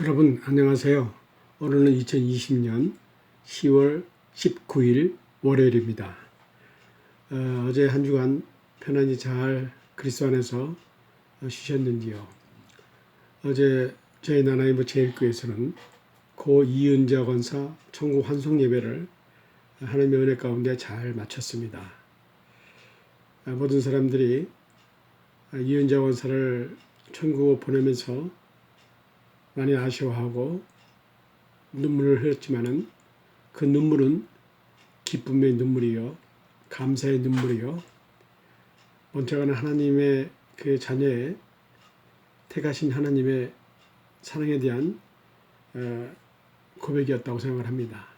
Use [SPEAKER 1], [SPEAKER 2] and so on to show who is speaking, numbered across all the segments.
[SPEAKER 1] 여러분 안녕하세요. 오늘은 2020년 10월 19일 월요일입니다. 어제 한 주간 편안히 잘 그리스도 안에서 쉬셨는지요? 어제 저희 나나이모 제일교회에서는 고 이은자 권사 천국 환송 예배를 하나님의 은혜 가운데 잘 마쳤습니다. 모든 사람들이 이은자 권사를 천국으로 보내면서 많이 아쉬워하고 눈물을 흘렸지만은 그 눈물은 기쁨의 눈물이요, 감사의 눈물이요, 번쩍하는 하나님의 그 자녀의 택하신 하나님의 사랑에 대한 고백이었다고 생각을 합니다.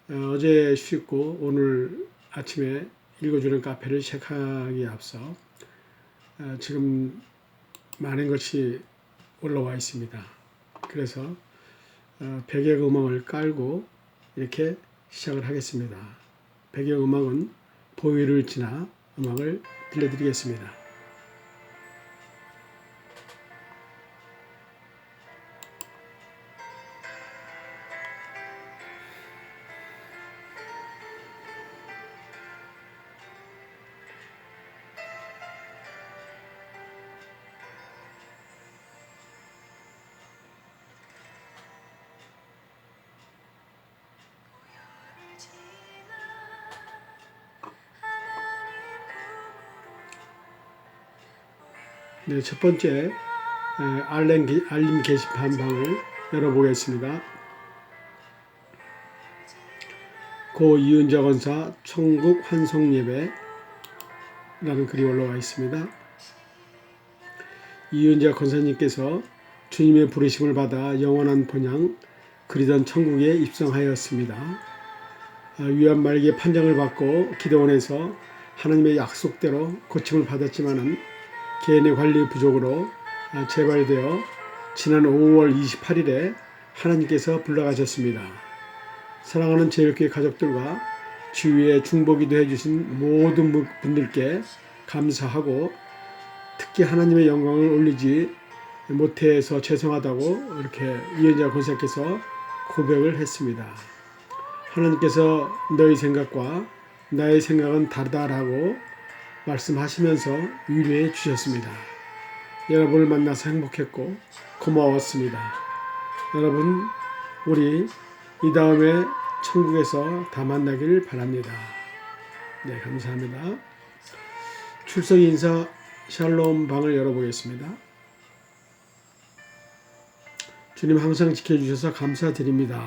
[SPEAKER 1] 어제 쉬고 오늘 아침에 읽어주는 카페를 시작하기에 앞서 지금 많은 것이 올라와 있습니다. 그래서 배경음악을 깔고 이렇게 시작을 하겠습니다. 배경음악은 보혈을 지나 음악을 들려드리겠습니다. 네, 첫 번째 알림 게시판 방을 열어보겠습니다. 고 이은자 권사 천국 환송 예배라는 글이 올라와 있습니다. 이은자 권사님께서 주님의 부르심을 받아 영원한 본향 그리던 천국에 입성하였습니다. 위안 말기에 판정을 받고 기도원에서 하나님의 약속대로 고침을 받았지만은 개인의 관리 부족으로 재발되어 지난 5월 28일에 하나님께서 불러가셨습니다. 사랑하는 제일교회 가족들과 주위에 중보기도 해주신 모든 분들께 감사하고 특히 하나님의 영광을 올리지 못해서 죄송하다고 이렇게 이은자 권사께서 고백을 했습니다. 하나님께서 너희 생각과 나의 생각은 다르다라고 말씀하시면서 위로해 주셨습니다. 여러분을 만나서 행복했고 고마웠습니다. 여러분, 우리 이 다음에 천국에서 다 만나기를 바랍니다. 네, 감사합니다. 출석 인사 샬롬 방을 열어보겠습니다. 주님 항상 지켜주셔서 감사드립니다.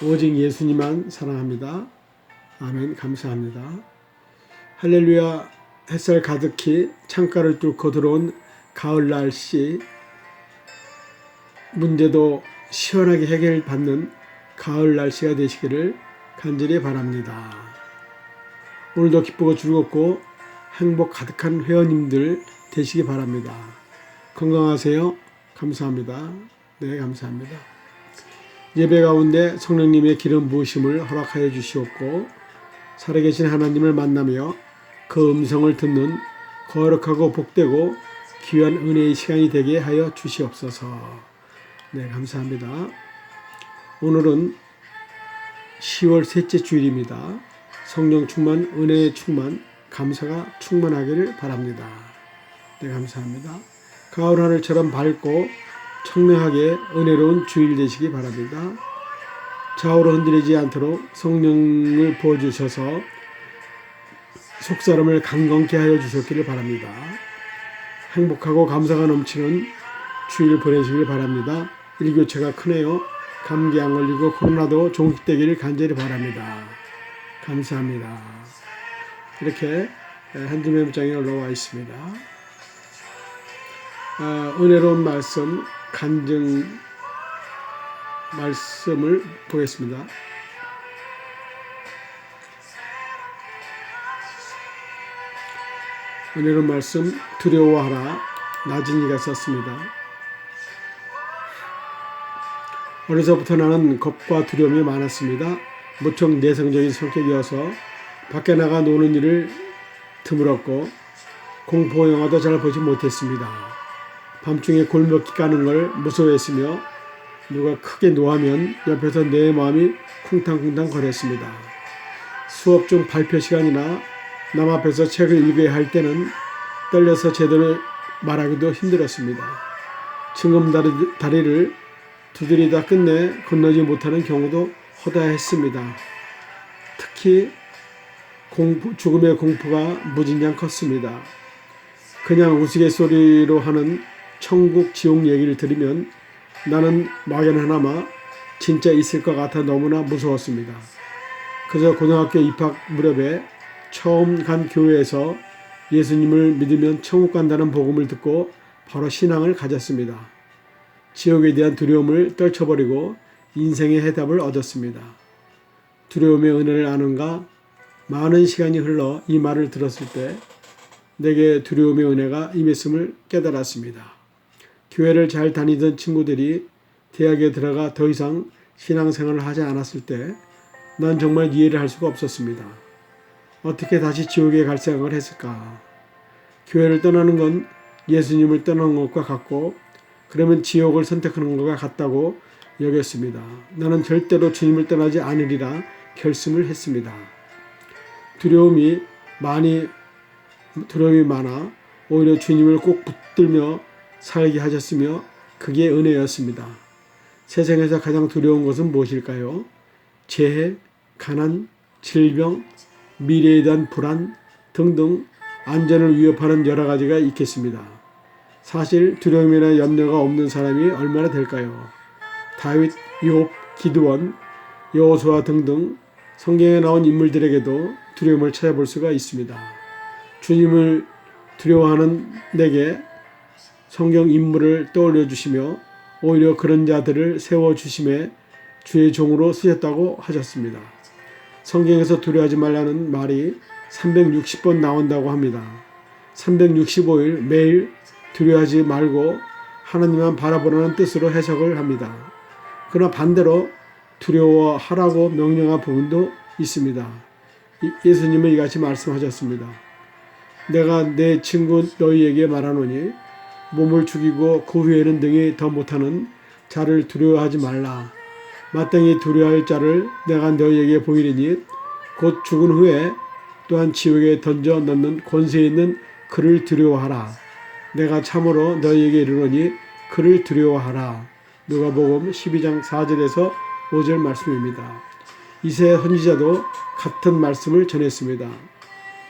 [SPEAKER 1] 오직 예수님만 사랑합니다. 아멘. 감사합니다. 할렐루야. 햇살 가득히 창가를 뚫고 들어온 가을 날씨, 문제도 시원하게 해결받는 가을 날씨가 되시기를 간절히 바랍니다. 오늘도 기쁘고 즐겁고 행복 가득한 회원님들 되시기 바랍니다. 건강하세요. 감사합니다. 네, 감사합니다. 예배 가운데 성령님의 기름 부으심을 허락하여 주시옵고 살아계신 하나님을 만나며 그 음성을 듣는 거룩하고 복되고 귀한 은혜의 시간이 되게 하여 주시옵소서. 네, 감사합니다. 오늘은 10월 셋째 주일입니다. 성령 충만, 은혜의 충만, 감사가 충만하기를 바랍니다. 네, 감사합니다. 가을 하늘처럼 밝고 청명하게 은혜로운 주일 되시기 바랍니다. 좌우로 흔들리지 않도록 성령을 부어주셔서 속사람을 강건케 하여 주셨기를 바랍니다. 행복하고 감사가 넘치는 주일 보내시길 바랍니다. 일교체가 크네요. 감기 안 걸리고 코로나도 종식되기를 간절히 바랍니다. 감사합니다. 이렇게 한주 메모장에 올라와 있습니다. 은혜로운 말씀, 간증 말씀을 보겠습니다. 은혜로운 말씀, 두려워하라. 나진이가 썼습니다. 어려서부터 나는 겁과 두려움이 많았습니다. 무척 내성적인 성격이어서 밖에 나가 노는 일을 드물었고 공포 영화도 잘 보지 못했습니다. 밤중에 골목길 가는 걸 무서워했으며 누가 크게 노하면 옆에서 내 마음이 쿵탕쿵탕 거렸습니다. 수업 중 발표 시간이나 남 앞에서 책을 읽어야 할 때는 떨려서 제대로 말하기도 힘들었습니다. 징검다리를 두드리다 끝내 건너지 못하는 경우도 허다했습니다. 특히 죽음의 공포가 무진장 컸습니다. 그냥 우스갯소리로 하는 천국 지옥 얘기를 들으면 나는 막연하나마 진짜 있을 것 같아 너무나 무서웠습니다. 그저 고등학교 입학 무렵에 처음 간 교회에서 예수님을 믿으면 천국 간다는 복음을 듣고 바로 신앙을 가졌습니다. 지옥에 대한 두려움을 떨쳐버리고 인생의 해답을 얻었습니다. 두려움의 은혜를 아는가? 많은 시간이 흘러 이 말을 들었을 때 내게 두려움의 은혜가 임했음을 깨달았습니다. 교회를 잘 다니던 친구들이 대학에 들어가 더 이상 신앙생활을 하지 않았을 때 난 정말 이해를 할 수가 없었습니다. 어떻게 다시 지옥에 갈 생각을 했을까? 교회를 떠나는 건 예수님을 떠나는 것과 같고 그러면 지옥을 선택하는 것과 같다고 여겼습니다. 나는 절대로 주님을 떠나지 않으리라 결심을 했습니다. 두려움이 많아 오히려 주님을 꼭 붙들며 살게 하셨으며 그게 은혜였습니다. 세상에서 가장 두려운 것은 무엇일까요? 재해, 가난, 질병, 미래에 대한 불안 등등 안전을 위협하는 여러 가지가 있겠습니다. 사실 두려움이나 염려가 없는 사람이 얼마나 될까요? 다윗, 욥, 기드원, 여호수아 등등 성경에 나온 인물들에게도 두려움을 찾아볼 수가 있습니다. 주님을 두려워하는 내게 성경 인물을 떠올려 주시며 오히려 그런 자들을 세워주심에 주의 종으로 쓰셨다고 하셨습니다. 성경에서 두려워하지 말라는 말이 360번 나온다고 합니다. 365일 매일 두려워하지 말고 하나님만 바라보라는 뜻으로 해석을 합니다. 그러나 반대로 두려워하라고 명령한 부분도 있습니다. 예수님은 이같이 말씀하셨습니다. 내가 내 친구 너희에게 말하노니 몸을 죽이고 그 후에는 능히 더 못하는 자를 두려워하지 말라. 마땅히 두려워할 자를 내가 너희에게 보이리니 곧 죽은 후에 또한 지옥에 던져 넣는 권세 있는 그를 두려워하라. 내가 참으로 너희에게 이르노니 그를 두려워하라. 누가복음 12장 4절에서 5절 말씀입니다. 이새 선지자도 같은 말씀을 전했습니다.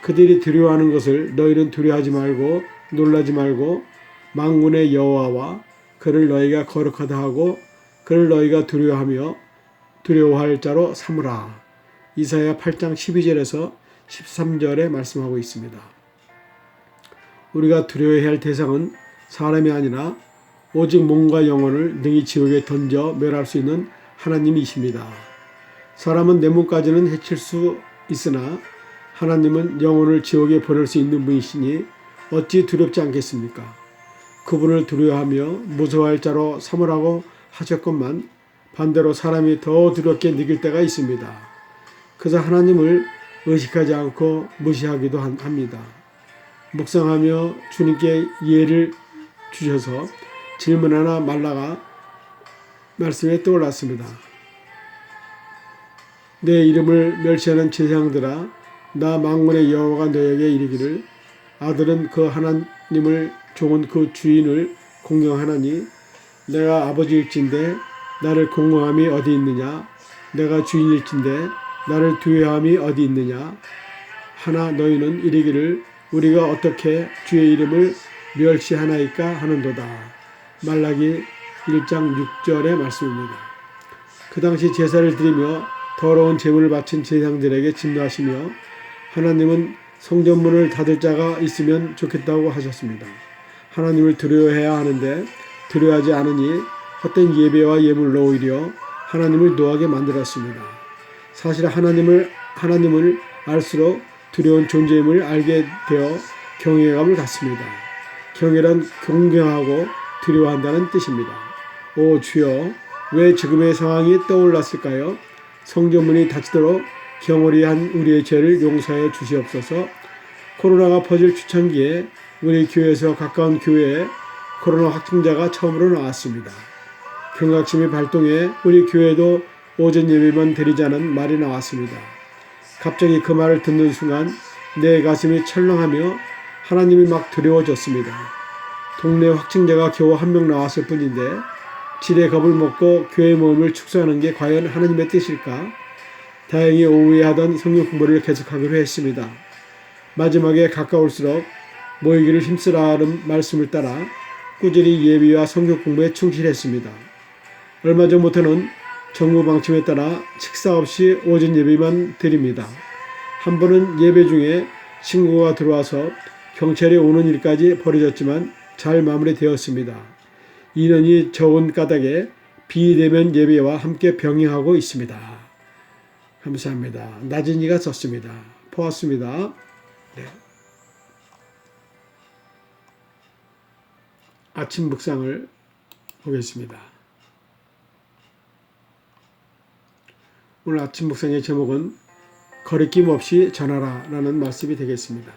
[SPEAKER 1] 그들이 두려워하는 것을 너희는 두려워하지 말고 놀라지 말고 만군의 여호와와 그를 너희가 거룩하다 하고 그를 너희가 두려워하며 두려워할 자로 삼으라. 이사야 8장 12절에서 13절에 말씀하고 있습니다. 우리가 두려워해야 할 대상은 사람이 아니라 오직 몸과 영혼을 능히 지옥에 던져 멸할 수 있는 하나님이십니다. 사람은 내 몸까지는 해칠 수 있으나 하나님은 영혼을 지옥에 보낼 수 있는 분이시니 어찌 두렵지 않겠습니까? 그분을 두려워하며 무서워할 자로 삼으라고 하셨건만 반대로 사람이 더 두렵게 느낄 때가 있습니다. 그저 하나님을 의식하지 않고 무시하기도 합니다. 묵상하며 주님께 이해를 주셔서 질문하나 말라가 말씀에 떠올랐습니다. 내 이름을 멸시하는 제사장들아 나 만군의 여호와가 너에게 이르기를 아들은 그 하나님을 종은 그 주인을 공경하나니 내가 아버지일진데 나를 공경함이 어디 있느냐 내가 주인일진데 나를 두려워함이 어디 있느냐 하나 너희는 이르기를 우리가 어떻게 주의 이름을 멸시하나이까 하는도다. 말라기 1장 6절의 말씀입니다. 그 당시 제사를 드리며 더러운 제물을 바친 제사장들에게 진노하시며 하나님은 성전문을 닫을 자가 있으면 좋겠다고 하셨습니다. 하나님을 두려워해야 하는데 두려워하지 않으니 헛된 예배와 예물로 오히려 하나님을 노하게 만들었습니다. 사실 하나님을 알수록 두려운 존재임을 알게 되어 경외감을 갖습니다. 경외란 존경하고 두려워한다는 뜻입니다. 오 주여 왜 지금의 상황이 떠올랐을까요? 성전문이 닫히도록 경홀히 한 우리의 죄를 용서하여 주시옵소서. 코로나가 퍼질 초창기에 우리 교회에서 가까운 교회에 코로나 확진자가 처음으로 나왔습니다. 경각심이 발동해 우리 교회도 오전 예배만 드리자는 말이 나왔습니다. 갑자기 그 말을 듣는 순간 내 가슴이 철렁하며 하나님이 막 두려워졌습니다. 동네 확진자가 겨우 1명 나왔을 뿐인데 지레 겁을 먹고 교회 모임을 축소하는 게 과연 하나님의 뜻일까? 다행히 오후에 하던 성경 공부를 계속하기로 했습니다. 마지막에 가까울수록 모이기를 힘쓰라는 말씀을 따라 꾸준히 예비와 성경 공부에 충실했습니다. 얼마 전부터는 정부 방침에 따라 식사 없이 오전 예배만 드립니다. 한 번은 예배 중에 신고가 들어와서 경찰이 오는 일까지 벌어졌지만 잘 마무리되었습니다. 인원이 적은 까닭에 비대면 예배와 함께 병행하고 있습니다. 감사합니다. 나진이가 썼습니다. 보았습니다. 네. 아침 묵상을 보겠습니다. 오늘 아침 묵상의 제목은 거리낌 없이 전하라 라는 말씀이 되겠습니다.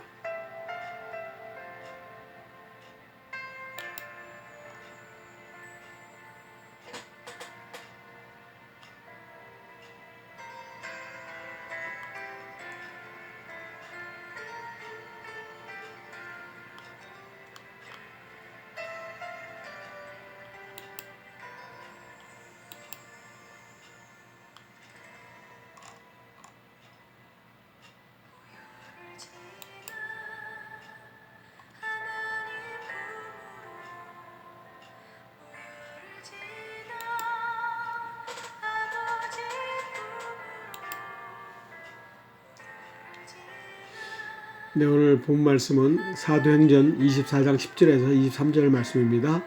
[SPEAKER 1] 네, 오늘 본 말씀은 사도행전 24장 10절에서 23절 말씀입니다.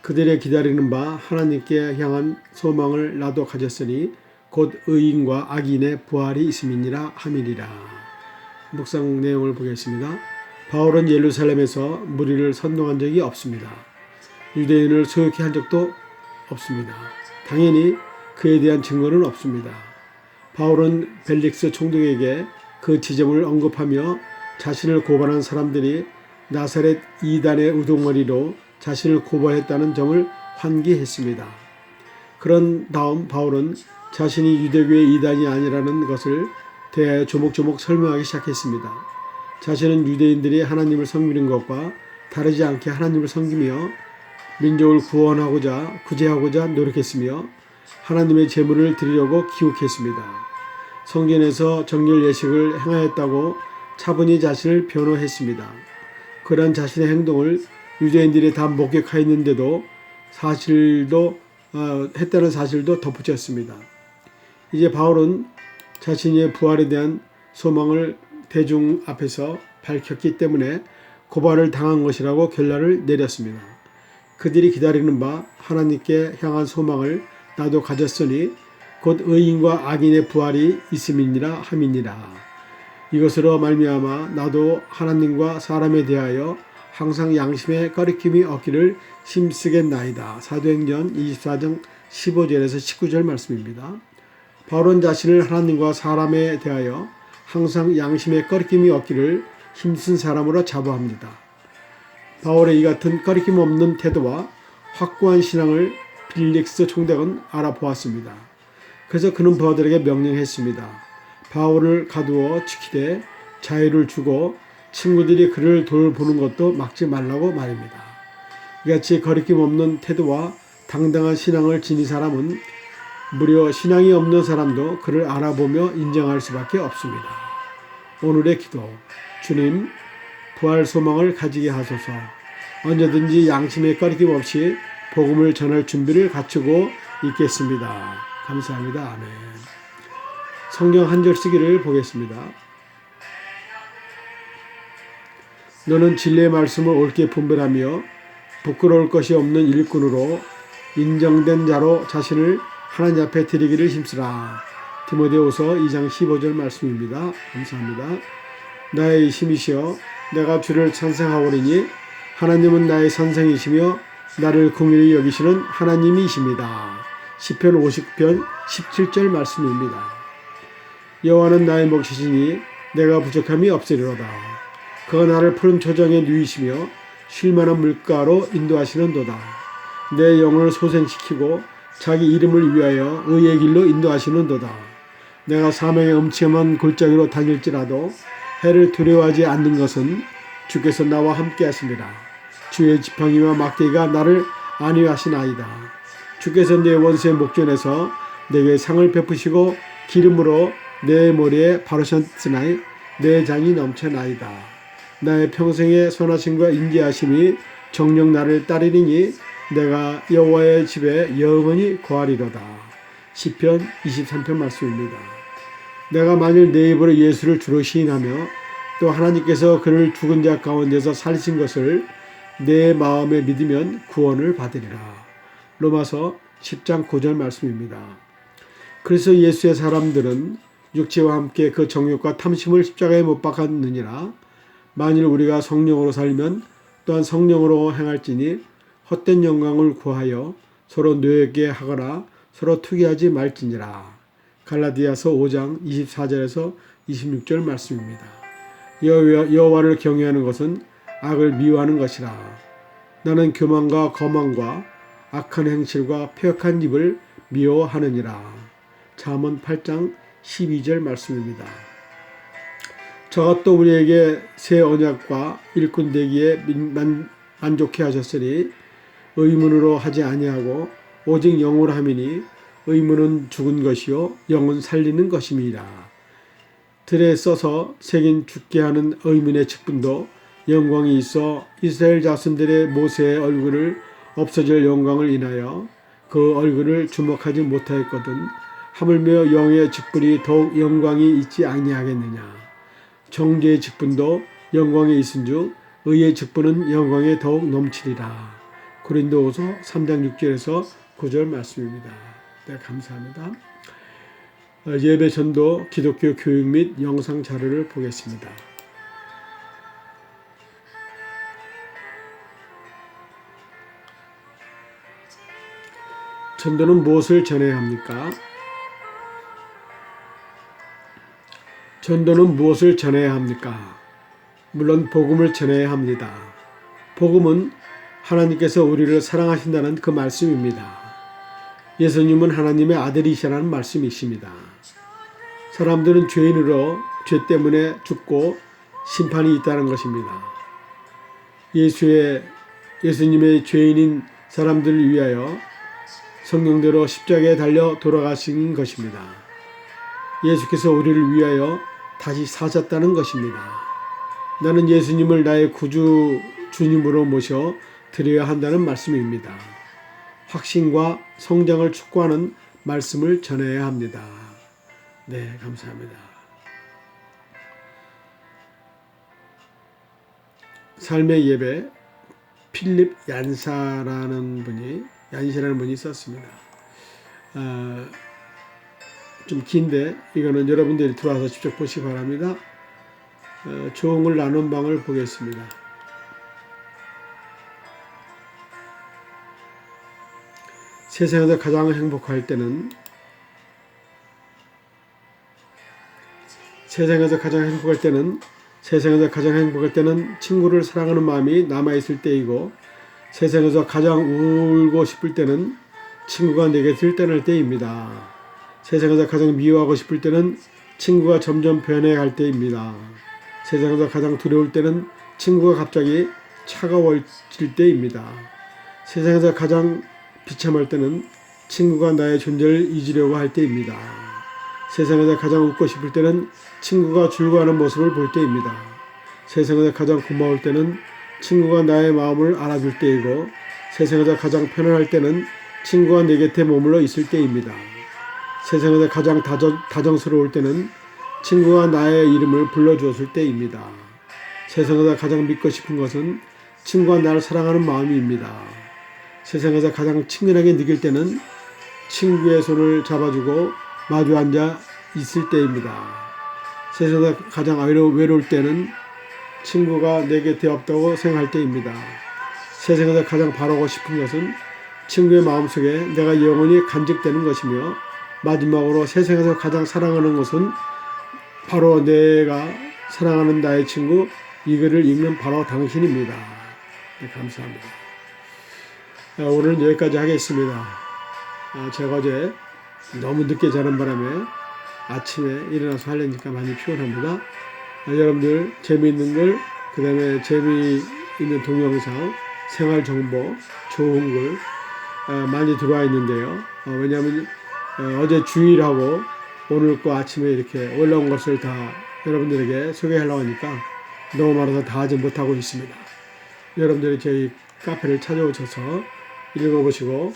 [SPEAKER 1] 그들의 기다리는 바 하나님께 향한 소망을 나도 가졌으니 곧 의인과 악인의 부활이 있음이니라 함이니라. 묵상 내용을 보겠습니다. 바울은 예루살렘에서 무리를 선동한 적이 없습니다. 유대인을 소유케 한 적도 없습니다. 당연히 그에 대한 증거는 없습니다. 바울은 벨릭스 총독에게 그 지점을 언급하며 자신을 고발한 사람들이 나사렛 이단의 우두머리로 자신을 고발했다는 점을 환기했습니다. 그런 다음 바울은 자신이 유대교의 이단이 아니라는 것을 대하여 조목조목 설명하기 시작했습니다. 자신은 유대인들이 하나님을 섬기는 것과 다르지 않게 하나님을 섬기며 민족을 구원하고자 구제하고자 노력했으며 하나님의 제물을 드리려고 기욱했습니다. 성전에서 정결 예식을 행하였다고 차분히 자신을 변호했습니다. 그러한 자신의 행동을 유대인들이 다 목격하였는데도 했다는 사실도 덧붙였습니다. 이제 바울은 자신의 부활에 대한 소망을 대중 앞에서 밝혔기 때문에 고발을 당한 것이라고 결론을 내렸습니다. 그들이 기다리는 바 하나님께 향한 소망을 나도 가졌으니 곧 의인과 악인의 부활이 있음이니라 함이니라. 이것으로 말미암아 나도 하나님과 사람에 대하여 항상 양심에 거리낌이 없기를 힘쓰겠나이다. 사도행전 24장 15절에서 19절 말씀입니다. 바울은 자신을 하나님과 사람에 대하여 항상 양심에 거리낌이 없기를 힘쓴 사람으로 자부합니다. 바울의 이 같은 거리낌 없는 태도와 확고한 신앙을 벨릭스 총독은 알아보았습니다. 그래서 그는 부하들에게 명령했습니다. 바울을 가두어 지키되 자유를 주고 친구들이 그를 돌보는 것도 막지 말라고 말입니다. 이같이 거리낌 없는 태도와 당당한 신앙을 지닌 사람은 무려 신앙이 없는 사람도 그를 알아보며 인정할 수밖에 없습니다. 오늘의 기도. 주님, 부활 소망을 가지게 하소서. 언제든지 양심에 거리낌 없이 복음을 전할 준비를 갖추고 있겠습니다. 감사합니다. 아멘. 성경 한 절 쓰기를 보겠습니다. 너는 진리의 말씀을 옳게 분별하며 부끄러울 것이 없는 일꾼으로 인정된 자로 자신을 하나님 앞에 드리기를 힘쓰라. 디모데후서 2장 15절 말씀입니다. 감사합니다. 나의 힘이시여 내가 주를 찬송하오리니 하나님은 나의 선생이시며 나를 긍휼히 여기시는 하나님이십니다. 시편 50편 17절 말씀입니다. 여호와는 나의 목시시니 내가 부족함이 없으리로다. 그가 나를 푸른 초장에 누이시며 쉴만한 물가로 인도하시는도다. 내 영혼을 소생시키고 자기 이름을 위하여 의의 길로 인도하시는도다. 내가 사명의 음침한 골짜기로 다닐지라도 해를 두려워하지 않는 것은 주께서 나와 함께 하시니라. 주의 지팡이와 막대기가 나를 안위하시나이다. 주께서 내 원수의 목전에서 내게 상을 베푸시고 기름으로 내 머리에 바르셨으나이 내 장이 넘쳐나이다. 나의 평생의 선하심과 인자하심이 정녕 나를 따르리니 내가 여호와의 집에 영원히 거하리로다. 시편 23편 말씀입니다. 내가 만일 내 입으로 예수를 주로 시인하며 또 하나님께서 그를 죽은 자 가운데서 살리신 것을 내 마음에 믿으면 구원을 받으리라. 로마서 10장 9절 말씀입니다. 그래서 예수의 사람들은 육체와 함께 그 정욕과 탐심을 십자가에 못 박았느니라. 만일 우리가 성령으로 살면 또한 성령으로 행할지니 헛된 영광을 구하여 서로 노예게 하거나 서로 투기하지 말지니라. 갈라디아서 5장 24절에서 26절 말씀입니다. 여호와를 경외하는 것은 악을 미워하는 것이라. 나는 교만과 거만과 악한 행실과 폐역한 입을 미워하느니라. 잠언 8장 12절 말씀입니다. 저가 또 우리에게 새 언약과 일꾼 되기에 만족해 하셨으니 의문으로 하지 아니하고 오직 영으로 함이니 의문은 죽은 것이요 영은 살리는 것임이라. 들에 써서 새긴 죽게 하는 의문의 직분도 영광이 있어 이스라엘 자손들의 모세의 얼굴을 없어질 영광을 인하여 그 얼굴을 주목하지 못하였거든 하물며 영의 직분이 더욱 영광이 있지 아니하겠느냐. 정죄의 직분도 영광이 있은즉 의의 직분은 영광에 더욱 넘치리라. 고린도후서 3장 6절에서 9절 말씀입니다. 네, 감사합니다. 예배 전도 기독교 교육 및 영상 자료를 보겠습니다. 전도는 무엇을 전해야 합니까? 전도는 무엇을 전해야 합니까? 물론 복음을 전해야 합니다. 복음은 하나님께서 우리를 사랑하신다는 그 말씀입니다. 예수님은 하나님의 아들이시라는 말씀이십니다. 사람들은 죄인으로 죄 때문에 죽고 심판이 있다는 것입니다. 예수님의 죄인인 사람들을 위하여 성령대로 십자가에 달려 돌아가신 것입니다. 예수께서 우리를 위하여 다시 사셨다는 것입니다. 나는 예수님을 나의 구주 주님으로 모셔 드려야 한다는 말씀입니다. 확신과 성장을 촉구하는 말씀을 전해야 합니다. 네, 감사합니다. 삶의 예배 필립 얀시라는 분이 썼습니다. 좀 긴데 이거는 여러분들이 들어와서 직접 보시기 바랍니다. 조응을 나눈 방을 보겠습니다. 세상에서 가장 행복할 때는 친구를 사랑하는 마음이 남아있을 때이고 세상에서 가장 울고 싶을 때는 친구가 내게서 떠날 때입니다. 세상에서 가장 미워하고 싶을 때는 친구가 점점 변해갈 때입니다. 세상에서 가장 두려울 때는 친구가 갑자기 차가워질 때입니다. 세상에서 가장 비참할 때는 친구가 나의 존재를 잊으려고 할 때입니다. 세상에서 가장 웃고 싶을 때는 친구가 즐거워하는 모습을 볼 때입니다. 세상에서 가장 고마울 때는 친구가 나의 마음을 알아줄 때이고 세상에서 가장 편안할 때는 친구가 내 곁에 머물러 있을 때입니다. 세상에서 가장 다정스러울 때는 친구가 나의 이름을 불러주었을 때입니다. 세상에서 가장 믿고 싶은 것은 친구가 나를 사랑하는 마음입니다. 세상에서 가장 친근하게 느낄 때는 친구의 손을 잡아주고 마주 앉아 있을 때입니다. 세상에서 가장 외로울 때는 친구가 내 곁에 없다고 생각할 때입니다. 세상에서 가장 바라고 싶은 것은 친구의 마음속에 내가 영원히 간직되는 것이며 마지막으로 세상에서 가장 사랑하는 것은 바로 내가 사랑하는 나의 친구 이 글을 읽는 바로 당신입니다. 감사합니다. 오늘은 여기까지 하겠습니다. 제가 어제 너무 늦게 자는 바람에 아침에 일어나서 하려니까 많이 피곤합니다. 여러분들 재미있는 글, 그 다음에 재미있는 동영상, 생활정보, 좋은 글 많이 들어와 있는데요. 왜냐하면 어제 주일하고 오늘 거 아침에 이렇게 올라온 것을 다 여러분들에게 소개하려고 하니까 너무 많아서 다 하지 못하고 있습니다. 여러분들이 저희 카페를 찾아오셔서 읽어보시고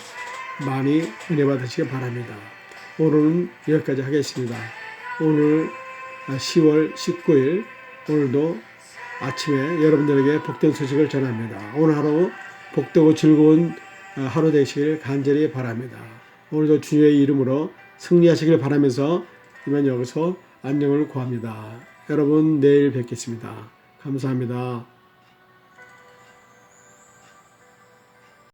[SPEAKER 1] 많이 은혜 받으시기 바랍니다. 오늘은 여기까지 하겠습니다. 오늘 10월 19일 오늘도 아침에 여러분들에게 복된 소식을 전합니다. 오늘 하루 복되고 즐거운 하루 되시길 간절히 바랍니다. 오늘도 주의 이름으로 승리하시길 바라면서 이만 여기서 안녕을 구합니다. 여러분 내일 뵙겠습니다. 감사합니다.